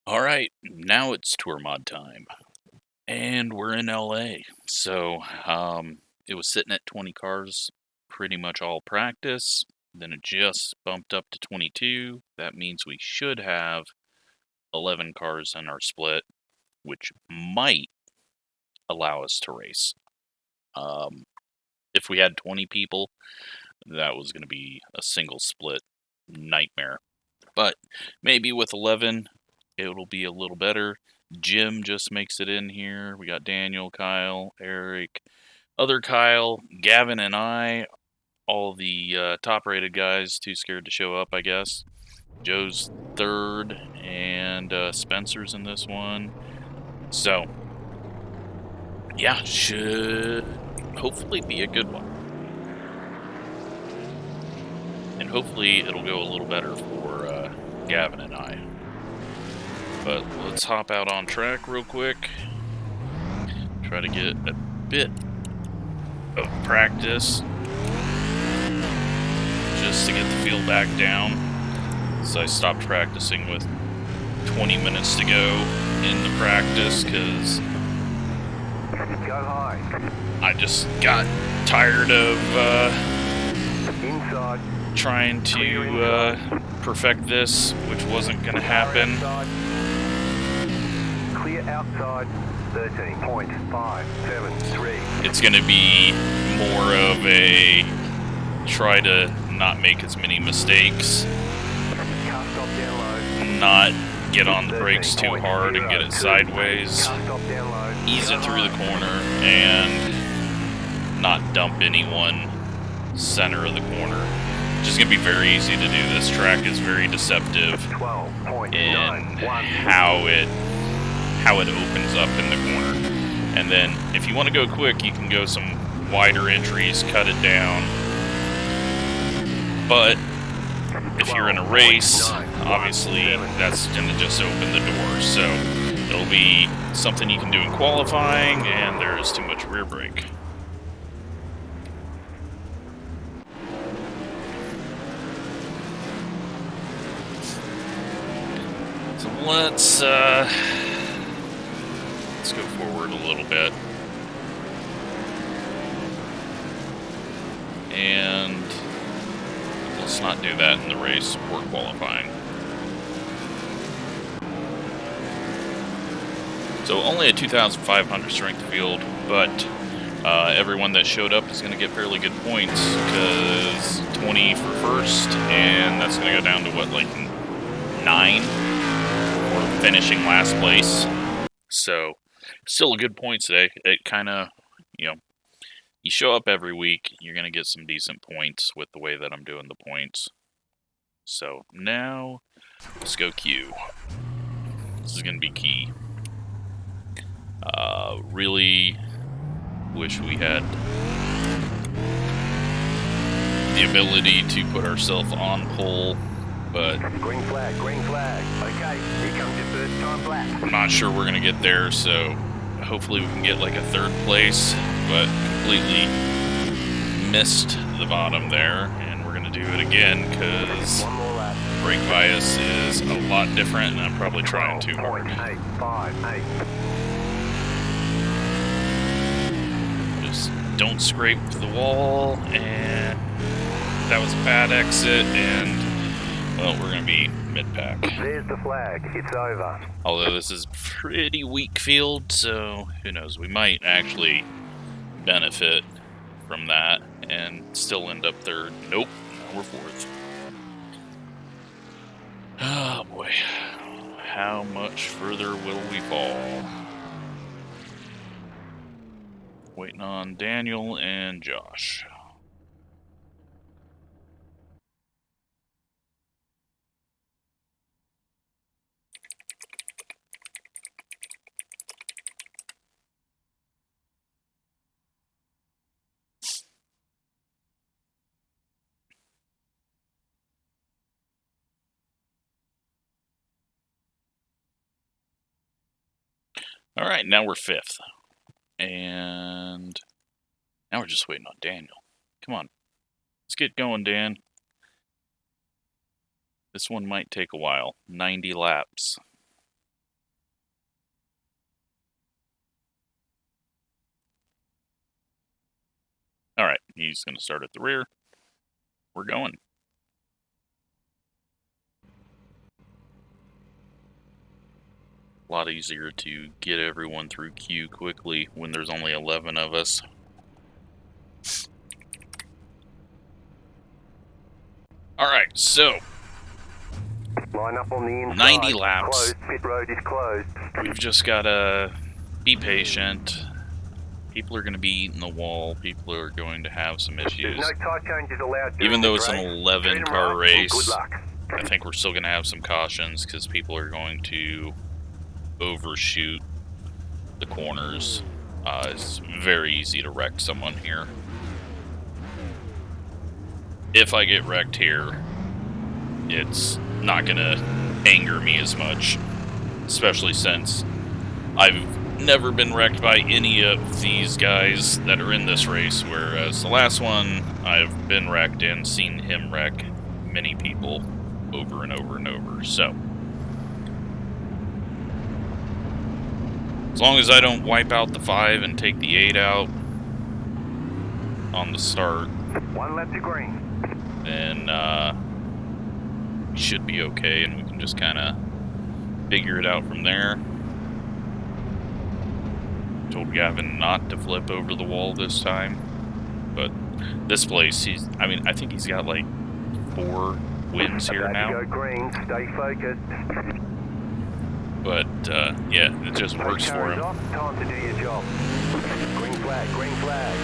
Alright, now it's tour mod time. And we're in LA. So, it was sitting at 20 cars pretty much all practice. Then it just bumped up to 22. That means we should have 11 cars in our split, which might allow us to race. If we had 20 people, that was going to be a single split nightmare. But maybe with 11, it'll be a little better. Jim just makes it in here. We got Daniel, Kyle, Eric, other Kyle, Gavin, and I. All the top-rated guys too scared to show up, I guess. Joe's third, and Spencer's in this one. So, yeah, should hopefully be a good one. And hopefully it'll go a little better for Gavin and I. But let's hop out on track real quick. Try to get a bit of practice just to get the feel back down. So I stopped practicing with 20 minutes to go in the practice because I just got tired of trying to perfect this, which wasn't going to happen. Clear outside 13.573. It's going to be more of a try to not make as many mistakes, not get on the brakes too hard and get it sideways, ease it through the corner, and not dump anyone center of the corner. It's just going to be very easy to do. This track is very deceptive in how it opens up in the corner. And then if you want to go quick, you can go some wider entries, cut it down. But if you're in a race, obviously that's going to just open the door. So it'll be something you can do in qualifying, and there is too much rear brake. So let's go forward a little bit. And let's not do that in the race or qualifying. So only a 2,500 strength field, but everyone that showed up is going to get fairly good points, because 20 for first, and that's going to go down to what, like 9 for finishing last place. So still a good point today. It kind of, you show up every week, you're going to get some decent points with the way that I'm doing the points. So now, let's go Q. This is going to be key. Really wish we had the ability to put ourselves on pole, but green flag, green flag. Okay, here comes your first time lap. I'm not sure we're going to get there, so hopefully we can get like a third place, but completely missed the bottom there, and we're going to do it again because brake bias is a lot different, and I'm probably trying too hard. 858. Just don't scrape the wall, and that was a bad exit, and well, we're going to be mid-pack. There's the flag, it's over. Although this is pretty weak field, so who knows, we might actually benefit from that and still end up third. Nope, now we're fourth. Oh boy, how much further will we fall? Waiting on Daniel and Josh. All right, now we're fifth. And now we're just waiting on Daniel. Come on. Let's get going, Dan. This one might take a while. 90 laps. Alright, he's going to start at the rear. We're going. A lot easier to get everyone through queue quickly when there's only 11 of us. Alright, so Line up on the inside. 90 laps. Closed. Pit road is closed. We've just got to be patient. People are going to be eating the wall. People are going to have some issues. There's no tire changes allowed. Even though it's an 11-car race, good luck. I think we're still going to have some cautions because people are going to overshoot the corners. It's very easy to wreck someone here. If I get wrecked here, it's not going to anger me as much, especially since I've never been wrecked by any of these guys that are in this race, whereas the last one, I've been wrecked and seen him wreck many people over and over and over. So as long as I don't wipe out the 5 and take the 8 out on the start, One left to green. then we should be okay, and we can just kind of figure it out from there. Told Gavin not to flip over the wall this time, but this place, I think he's got like 4 wins here About now. to go green. Stay focused. But yeah, it just works for him. Off. Time to do your job. Green flag. Green flag.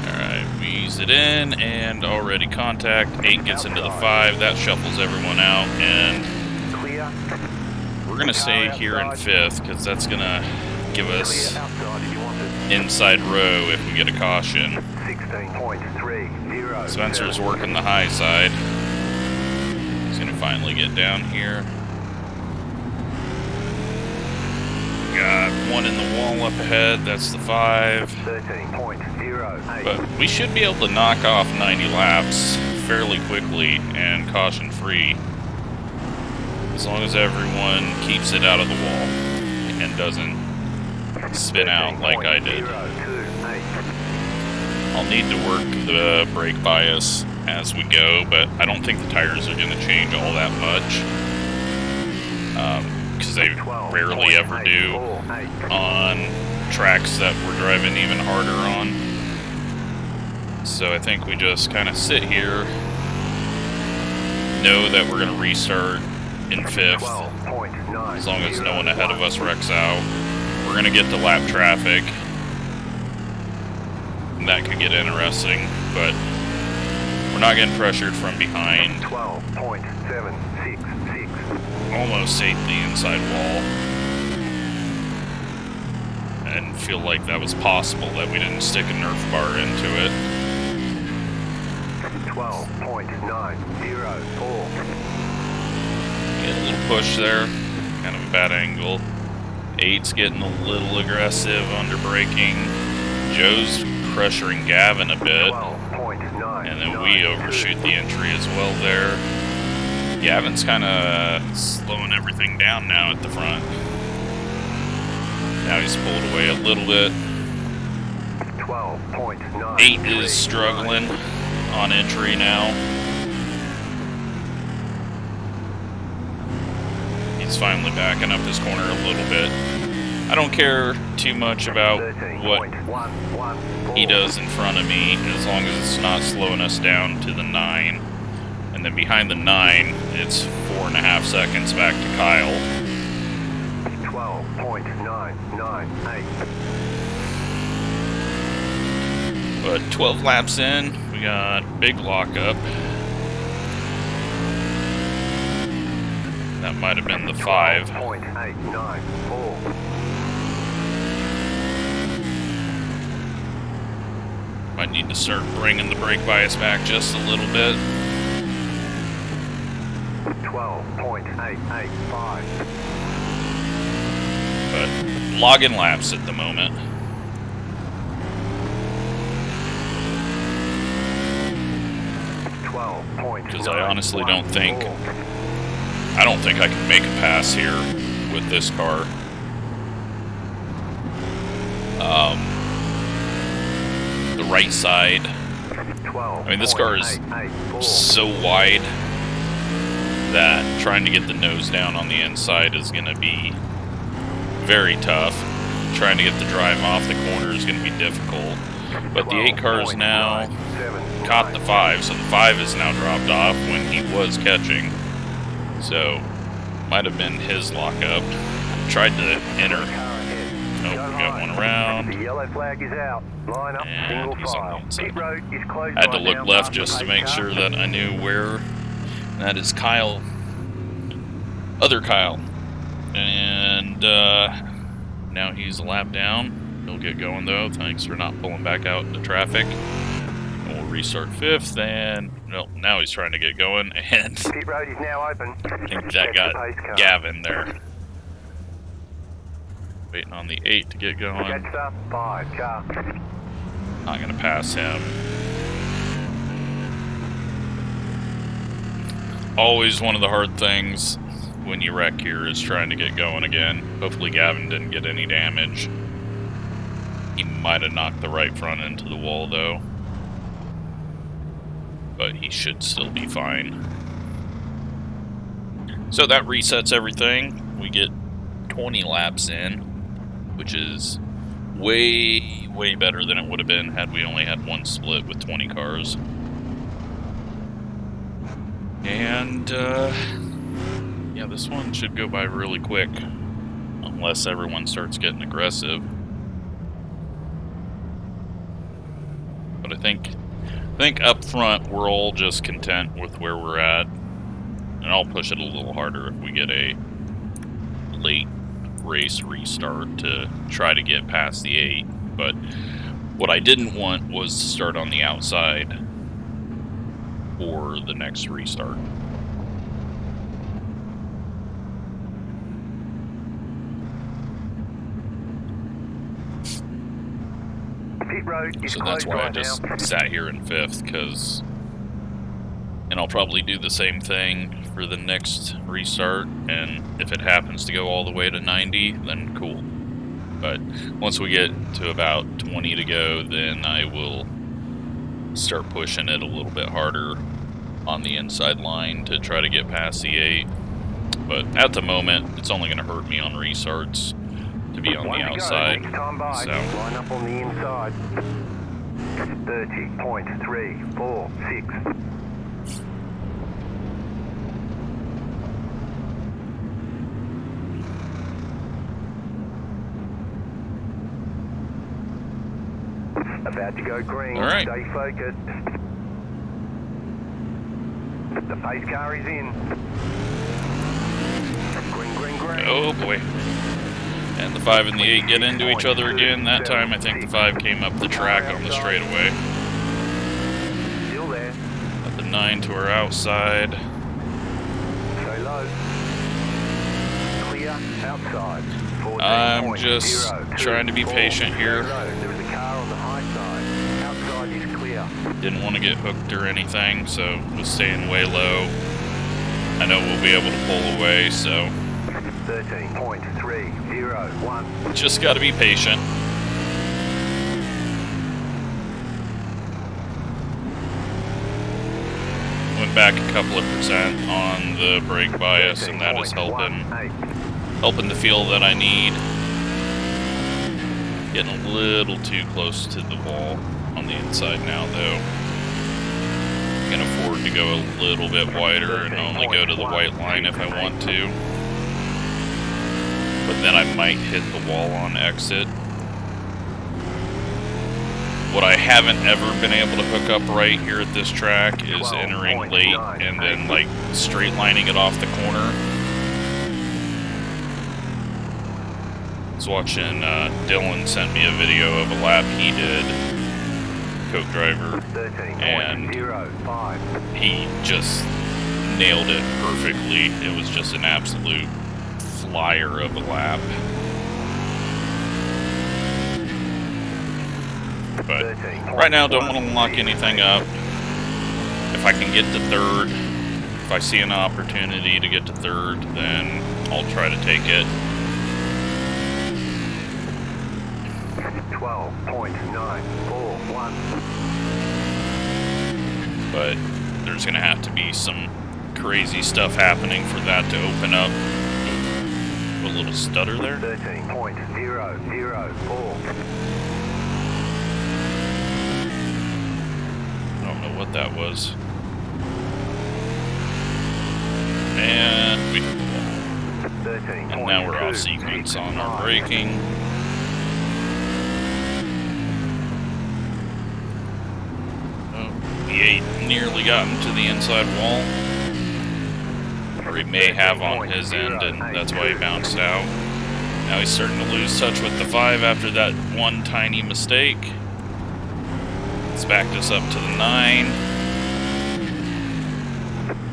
Alright, we ease it in, and already contact. 8 gets into the 5, that shuffles everyone out, and Clear. we're going to stay here in 5th, because that's going to give us Clear outside if you want it. inside row if we get a caution. 16.30. Spencer's working the high side. He's going to finally get down here. Got 1 in the wall up ahead, that's the 5. 13.08. But we should be able to knock off 90 laps fairly quickly and caution free, as long as everyone keeps it out of the wall and doesn't spin out like I did. 028. I'll need to work the brake bias as we go, but I don't think the tires are going to change all that much, because they rarely ever do on tracks that we're driving even harder on. So I think we just kind of sit here, know that we're going to restart in 5th, as long as no one ahead of us wrecks out. We're going to get the lap traffic, and that could get interesting, but we're not getting pressured from behind. 12.766. Almost ate the inside wall, and feel like that was possible that we didn't stick a Nerf bar into it. 12.904. Get a little push there, kind of a bad angle. 8's getting a little aggressive under braking. Joe's pressuring Gavin a bit, 12.9. and then we overshoot the entry as well there. Gavin's kind of slowing everything down now at the front. Now he's pulled away a little bit. 12.9. 8 is struggling on entry now. He's finally backing up his corner a little bit. I don't care too much about what he does in front of me, as long as it's not slowing us down to the 9. And then behind the 9, it's 4.5 seconds back to Kyle. 12.998. But 12 laps in, we got big lockup. That might have been the 5. 12.894. Might need to start bringing the brake bias back just a little bit. 12.885. But logging laps at the moment. Because I honestly don't think I can make a pass here with this car. The right side. I mean, this car is so wide that trying to get the nose down on the inside is going to be very tough. Trying to get the drive off the corner is going to be difficult. But the 8 cars now caught the 5, so the 5 is now dropped off when he was catching. So, might have been his lockup. Tried to enter. Nope, we got one around. The yellow flag is out. Line up, single file. Pit road is closed. I had to look left just to make sure that I knew where. That is Kyle. Other Kyle. And now he's a lap down. He'll get going though. Thanks for not pulling back out into traffic. And we'll restart 5th. And well, now he's trying to get going. And pit road is now open. I think that got Gavin there. Waiting on the 8 to get going. Jets up, 5 car. Not going to pass him. Always one of the hard things when you wreck here is trying to get going again. Hopefully Gavin didn't get any damage. He might have knocked the right front into the wall though. But he should still be fine. So that resets everything. We get 20 laps in, which is way, way better than it would have been had we only had one split with 20 cars. And, yeah, this one should go by really quick, unless everyone starts getting aggressive. But I think up front, we're all just content with where we're at. And I'll push it a little harder if we get a late race restart to try to get past the 8, but what I didn't want was to start on the outside for the next restart. So that's why I just sat here in 5th, because, and I'll probably do the same thing for the next restart, and if it happens to go all the way to 90, then cool. But once we get to about 20 to go, then I will start pushing it a little bit harder on the inside line to try to get past the 8. But at the moment, it's only going to hurt me on restarts to be on the outside. So line up on the inside. 30.346. About to go green. All right. Stay focused. The pace car is in. Green, green, green. oh boy. And the 5 and the 8 get into each other again. That time I think the 5 came up the track on the straightaway. Still there. Got the 9 to our outside. Stay low. Clear outside. I'm just trying to be patient here. There is a car on the high side. Outside is clear. Didn't want to get hooked or anything, so was staying way low. I know we'll be able to pull away, so 13.301. just got to be patient. Went back a couple of percent on the brake bias, and that is helping to feel that I need. Getting a little too close to the wall on the inside now, though. Can afford to go a little bit wider and only go to the white line if I want to. But then I might hit the wall on exit. What I haven't ever been able to hook up right here at this track is entering late and then like straight lining it off the corner. I was watching, Dylan sent me a video of a lap he did, Coke driver, and he just nailed it perfectly. It was just an absolute flyer of a lap. But right now, don't want to lock anything up. If I can get to 3rd, if I see an opportunity to get to 3rd, then I'll try to take it. 12.941. But there's going to have to be some crazy stuff happening for that to open up. A little stutter there. 13.004. I don't know what that was. And we hit the wall. And now we're off sequence on our braking. Oh, the 8 nearly got into the inside wall. Or he may have on his end, and that's why he bounced out. Now he's starting to lose touch with the 5 after that one tiny mistake. It's backed us up to the 9.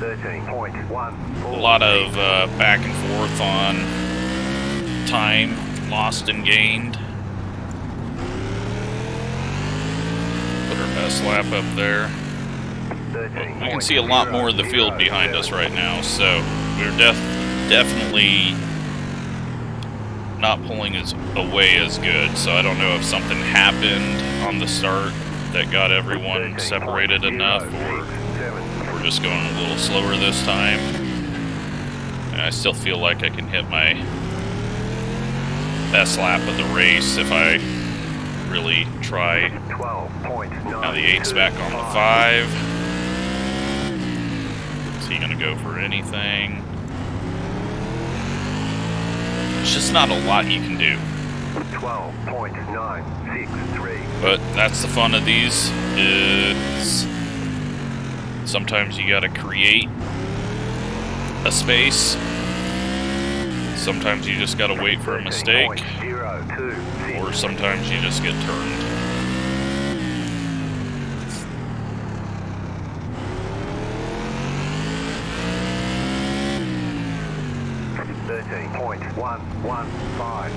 13.1. A lot of back and forth on time lost and gained. Put our best lap up there. Well, we can see a lot more of the field behind us right now, so we're definitely not pulling as away as good. So I don't know if something happened on the start that got everyone separated enough, or we're just going a little slower this time. And I still feel like I can hit my best lap of the race if I really try. Now the 8's back on the 5. Is he going to go for anything? There's just not a lot you can do. 12.963. But that's the fun of these, is sometimes you gotta create a space. Sometimes you just gotta wait for a mistake. Or sometimes you just get turned. .115.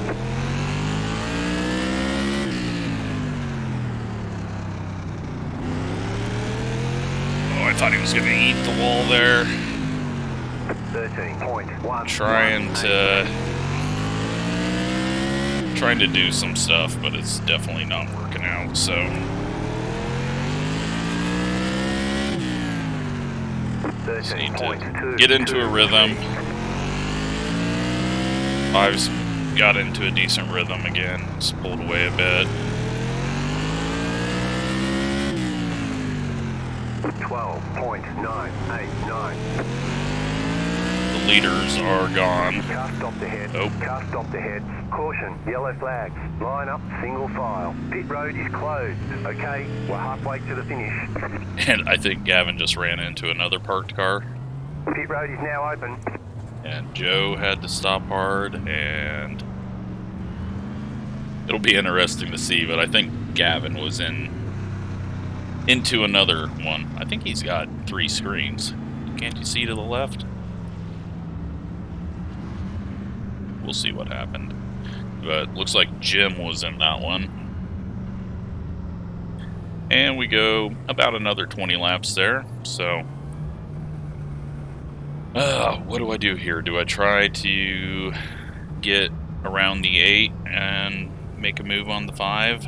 Oh, I thought he was going to eat the wall there. 13.1. Trying to do some stuff, but it's definitely not working out, so. Just need to get into a rhythm. 5's got into a decent rhythm again. It's pulled away a bit. 12.989. The leaders are gone. Car stopped ahead. Nope. Car stopped ahead. Caution, yellow flags. Line up, single file. Pit road is closed. Okay, we're halfway to the finish. And I think Gavin just ran into another parked car. Pit road is now open. And Joe had to stop hard, and it'll be interesting to see, but I think Gavin was into another one. I think he's got 3 screens. Can't you see to the left? We'll see what happened. But looks like Jim was in that one. And we go about another 20 laps there, so. What do I do here? Do I try to get around the 8 and make a move on the 5?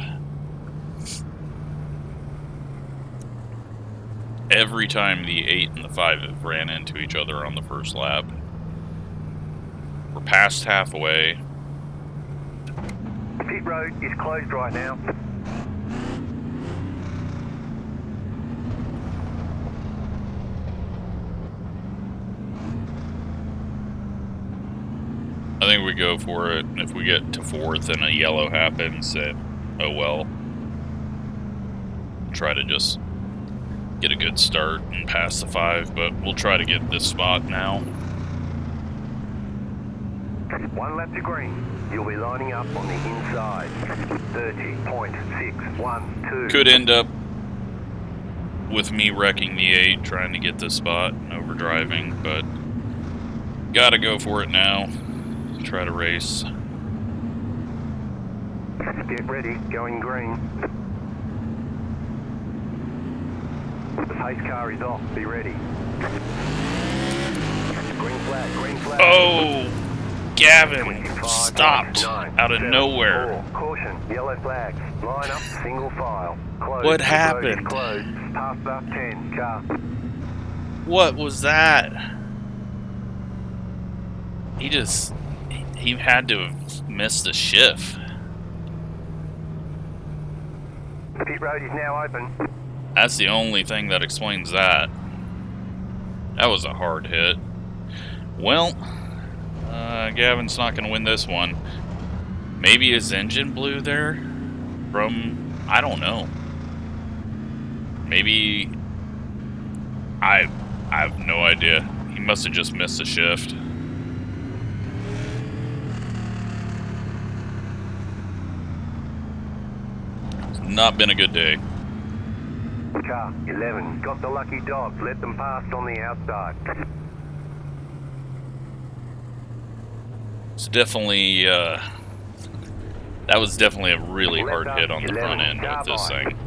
Every time the 8 and the 5 have ran into each other on the first lap. We're past halfway. Pit road is closed right now. I think we go for it. If we get to 4th and a yellow happens, then oh well. Try to just get a good start and pass the 5, but we'll try to get this spot now. 1 lap to green. You'll be lining up on the inside. 30.612. Could end up with me wrecking the 8, trying to get this spot and overdriving, but gotta go for it now. Try to race. Get ready, going green. The pace car is off, be ready. Green flag, green flag. Oh, Gavin. 25 stopped out of nowhere. Caution, yellow flags. Line up, single file. Closed. What Road is happened? closed. Past the 10 car. What was that? He had to have missed a shift. Pit road is now open. That's the only thing that explains that. That was a hard hit. Well, Gavin's not going to win this one. Maybe his engine blew there from, I don't know. Maybe, I have no idea. He must have just missed a shift. It's not been a good day. Car 11, got the lucky dog. Let them pass on the outside. It's definitely, that was definitely a really hard hit on the front end with this thing.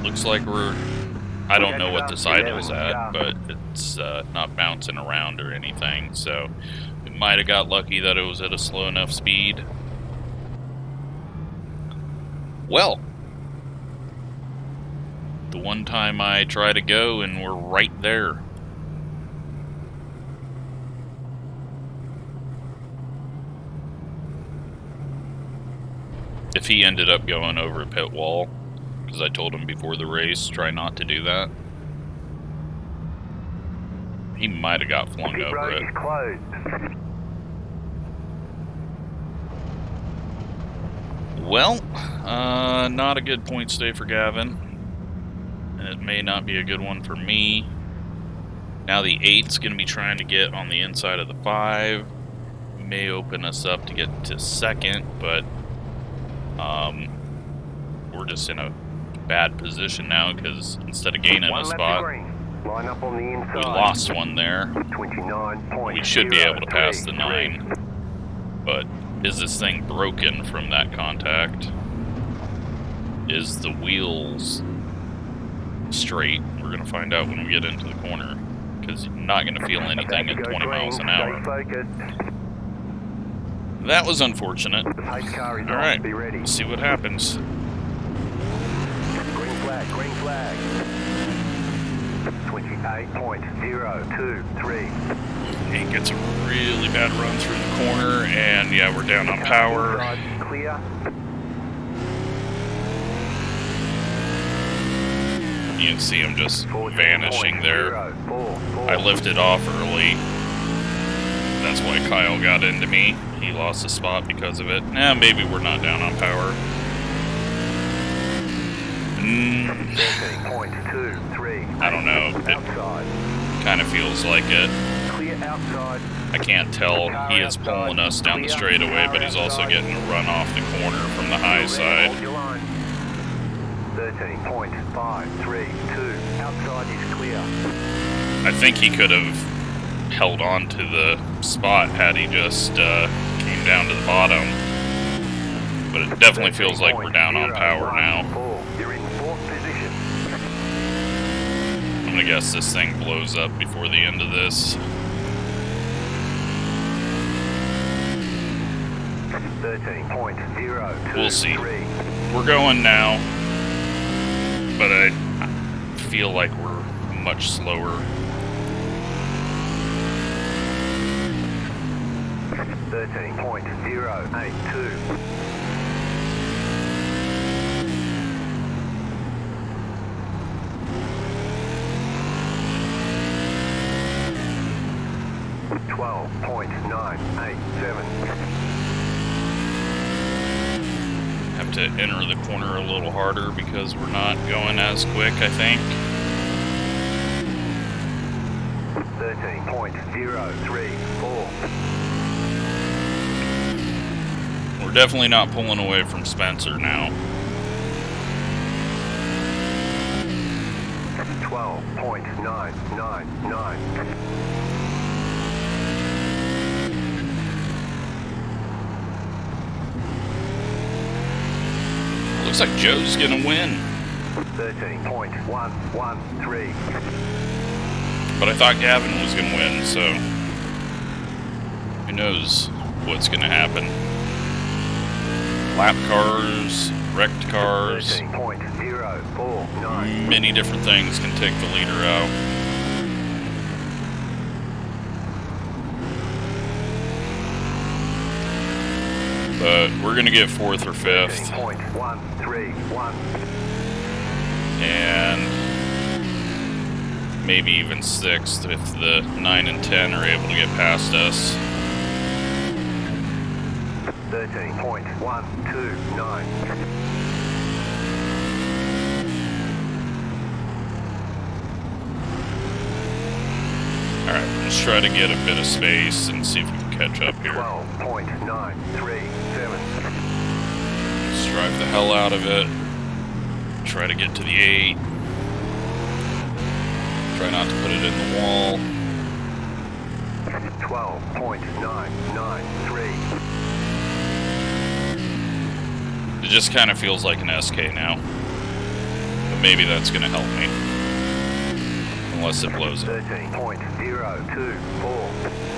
Looks like I don't know what this idle's at, but it's not bouncing around or anything, so we might have got lucky that it was at a slow enough speed. Well, the one time I try to go and we're right there. If he ended up going over a pit wall, because I told him before the race, try not to do that. He might have got flung over it. Well, not a good point stay for Gavin. And it may not be a good one for me. Now the 8's going to be trying to get on the inside of the 5. May open us up to get to second, but we're just in a bad position now because instead of gaining a spot, line up on the inside. We lost one there. 29. We should be able to pass the 9. But is this thing broken from that contact? Is the wheels straight? We're going to find out when we get into the corner, because you're not going to feel anything at 20 miles an hour. That was unfortunate. Alright, let's see what happens. Green flag, green flag. 28.023. He gets a really bad run through the corner, and yeah, we're down on power. Clear. You can see him just vanishing there. I lifted off early. That's why Kyle got into me. He lost a spot because of it. Nah, maybe we're not down on power. 13.23. I don't know. It kind of feels like it. I can't tell. He is pulling us down the straightaway, but he's also getting a run off the corner from the high side. 13.532. Outside is clear. I think he could have held on to the spot had he just came down to the bottom. But it definitely feels like we're down on power now. You're in 4th position. I'm gonna guess this thing blows up before the end of this. 13.023. We'll see. We're going now, but I feel like we're much slower. 13.082. Have to enter the corner a little harder because we're not going as quick, I think. 13.034. We're definitely not pulling away from Spencer now. 12.999. Looks like Joe's gonna win. 13.113. But I thought Gavin was gonna win, so who knows what's going to happen. Lap cars, wrecked cars, 13.049. many different things can take the leader out. But we're going to get 4th or 5th. 13.131. And maybe even 6th if the 9 and 10 are able to get past us. 13.129. Alright, let's try to get a bit of space and see if we can catch up here. 12.937. Let's drive the hell out of it. Try to get to the 8. Try not to put it in the wall. 12.993. It just kind of feels like an SK now. But maybe that's going to help me. Unless it blows up. 13.024.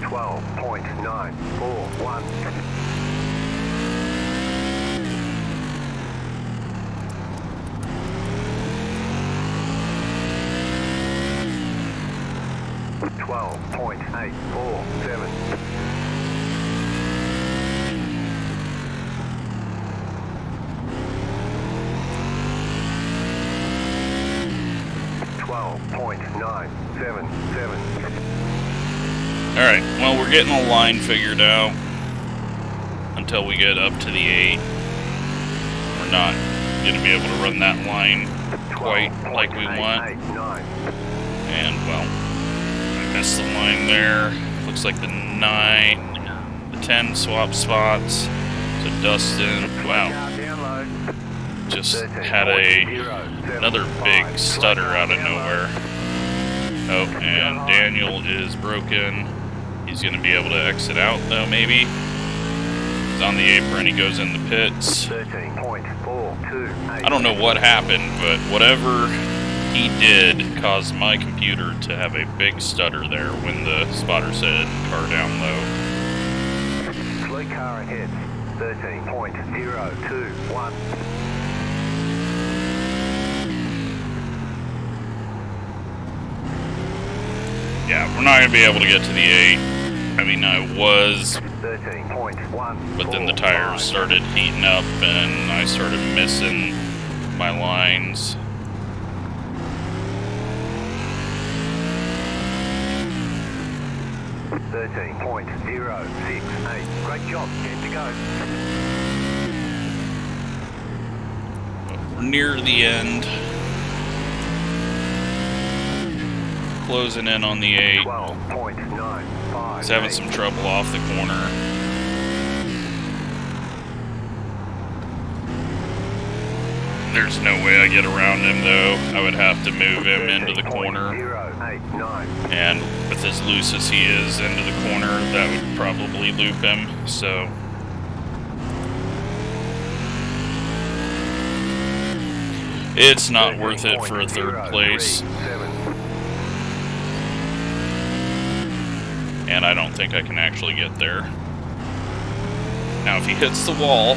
12.941. 12.847. 12.977. Alright, well, we're getting a line figured out until we get up to the 8. We're not going to be able to run that line quite like we want. And, well, I missed the line there. Looks like the 9, the 10 swap spots. So Dustin, wow, just had another big stutter out of nowhere. Oh, and Daniel is broken. He's going to be able to exit out, though, maybe. He's on the apron. He goes in the pits. I don't know what happened, but whatever he did caused my computer to have a big stutter there when the spotter said car down low. Slow car ahead. 13.021. Yeah, we're not going to be able to get to the 8. I mean, I was, 13.1. but then the tires started heating up and I started missing my lines. .068. Great job. Get to go. We're near the end. Closing in on the 8. 12.95. He's having some trouble off the corner. There's no way I get around him, though. I would have to move him into the corner. 089. And with as loose as he is into the corner, that would probably loop him. So it's not worth it for a 3rd place. And I don't think I can actually get there. Now, if he hits the wall,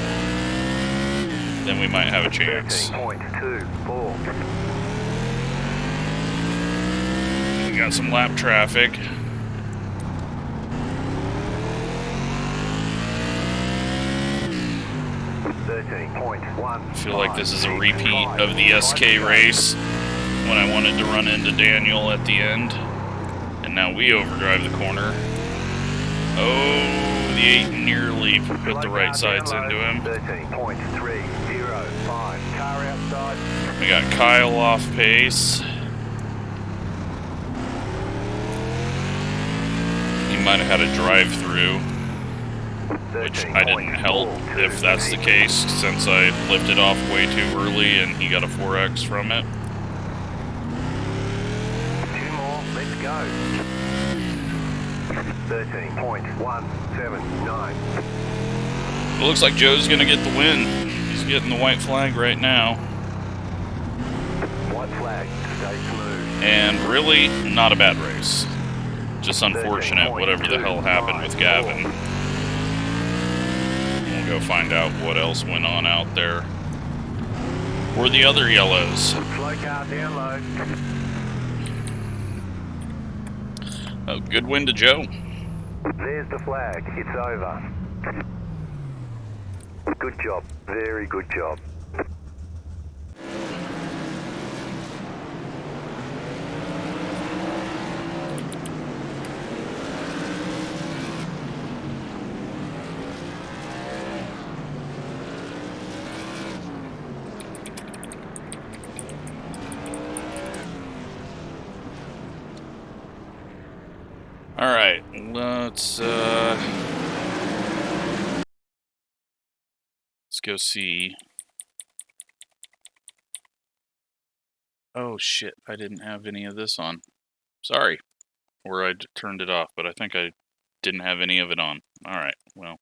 then we might have a chance. 13.24. We got some lap traffic. I feel like this is a repeat of the SK race when I wanted to run into Daniel at the end. And now we overdrive the corner. Oh, the 8 nearly put the right sides into him. 13.305. Car outside. We got Kyle off pace. He might have had a drive-through, which I didn't help if that's the case, since I lifted off way too early and he got a 4X from it. 2 more. Let's go. 13.179. It looks like Joe's going to get the win. He's getting the white flag right now. White flag, stay smooth. And really, not a bad race. Just unfortunate, whatever the hell happened with Gavin. We'll go find out what else went on out there. For the other yellows. Slow car down low. Oh, good win to Joe. There's the flag. It's over. Good job. Very good job. Alright, let's go see. Oh shit, I didn't have any of this on. Sorry. Or I turned it off, but I think I didn't have any of it on. Alright, well,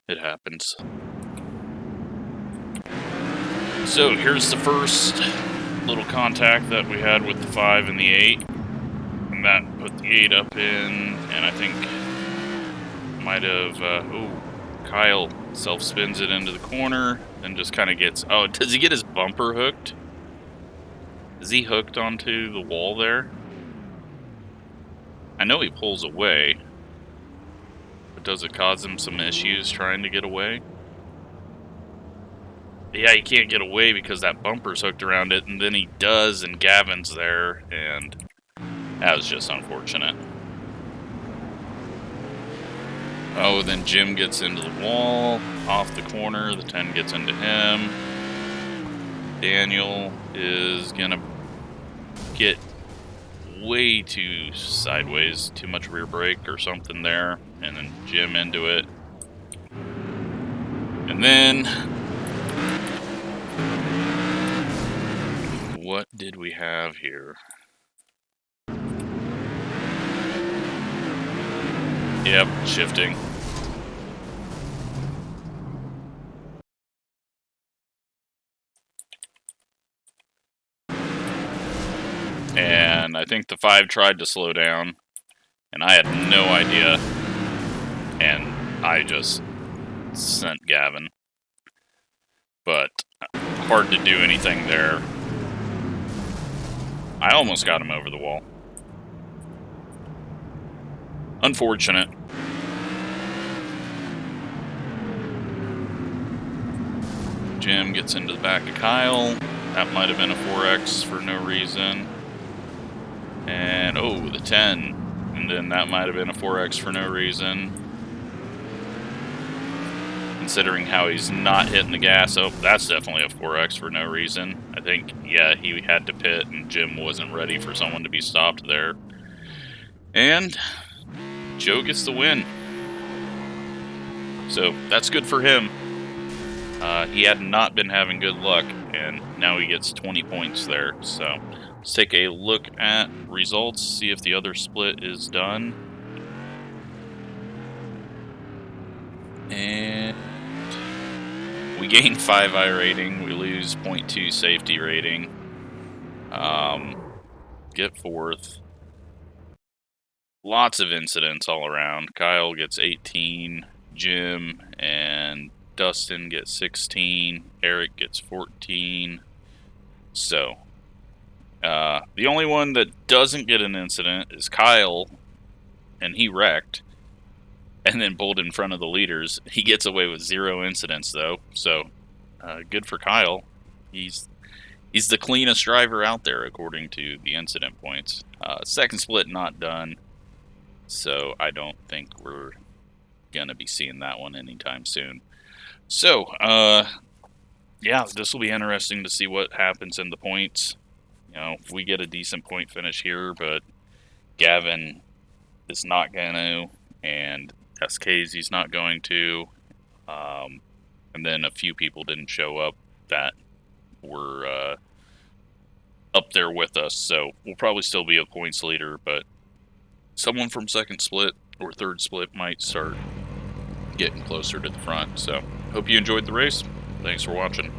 it happens. So here's the first little contact that we had with the 5 and the 8. And that put the 8 up in, and I think might have, Kyle self-spins it into the corner, and just kind of gets, oh, does he get his bumper hooked? Is he hooked onto the wall there? I know he pulls away, but does it cause him some issues trying to get away? Yeah, he can't get away because that bumper's hooked around it, and then he does, and Gavin's there, and that was just unfortunate. Oh, then Jim gets into the wall, off the corner, the 10 gets into him. Daniel is gonna get way too sideways, too much rear brake or something there, and then Jim into it. And then, what did we have here? Yep, shifting. And I think the 5 tried to slow down, and I had no idea, and I just sent Gavin. But hard to do anything there. I almost got him over the wall. Unfortunate. Jim gets into the back of Kyle. That might have been a 4X for no reason. And, oh, the 10. And then that might have been a 4X for no reason. Considering how he's not hitting the gas. Oh, that's definitely a 4X for no reason. I think, yeah, he had to pit and Jim wasn't ready for someone to be stopped there. And Joe gets the win. So, that's good for him. He had not been having good luck, and now he gets 20 points there. So, let's take a look at results, see if the other split is done. And we gain 5 iRating, we lose 0.2 safety rating. Get 4th. Lots of incidents all around. Kyle gets 18, Jim and Dustin gets 16, Eric gets 14. So, the only one that doesn't get an incident is Kyle, and he wrecked, and then pulled in front of the leaders. He gets away with 0 incidents, though, so good for Kyle. He's the cleanest driver out there, according to the incident points. Second split not done, so I don't think we're going to be seeing that one anytime soon. So, yeah, this will be interesting to see what happens in the points. You know, if we get a decent point finish here, but Gavin is not going to, and SK's not going to, and then a few people didn't show up that were up there with us, so we'll probably still be a points leader, but someone from second split or third split might start getting closer to the front. So, hope you enjoyed the race. Thanks for watching.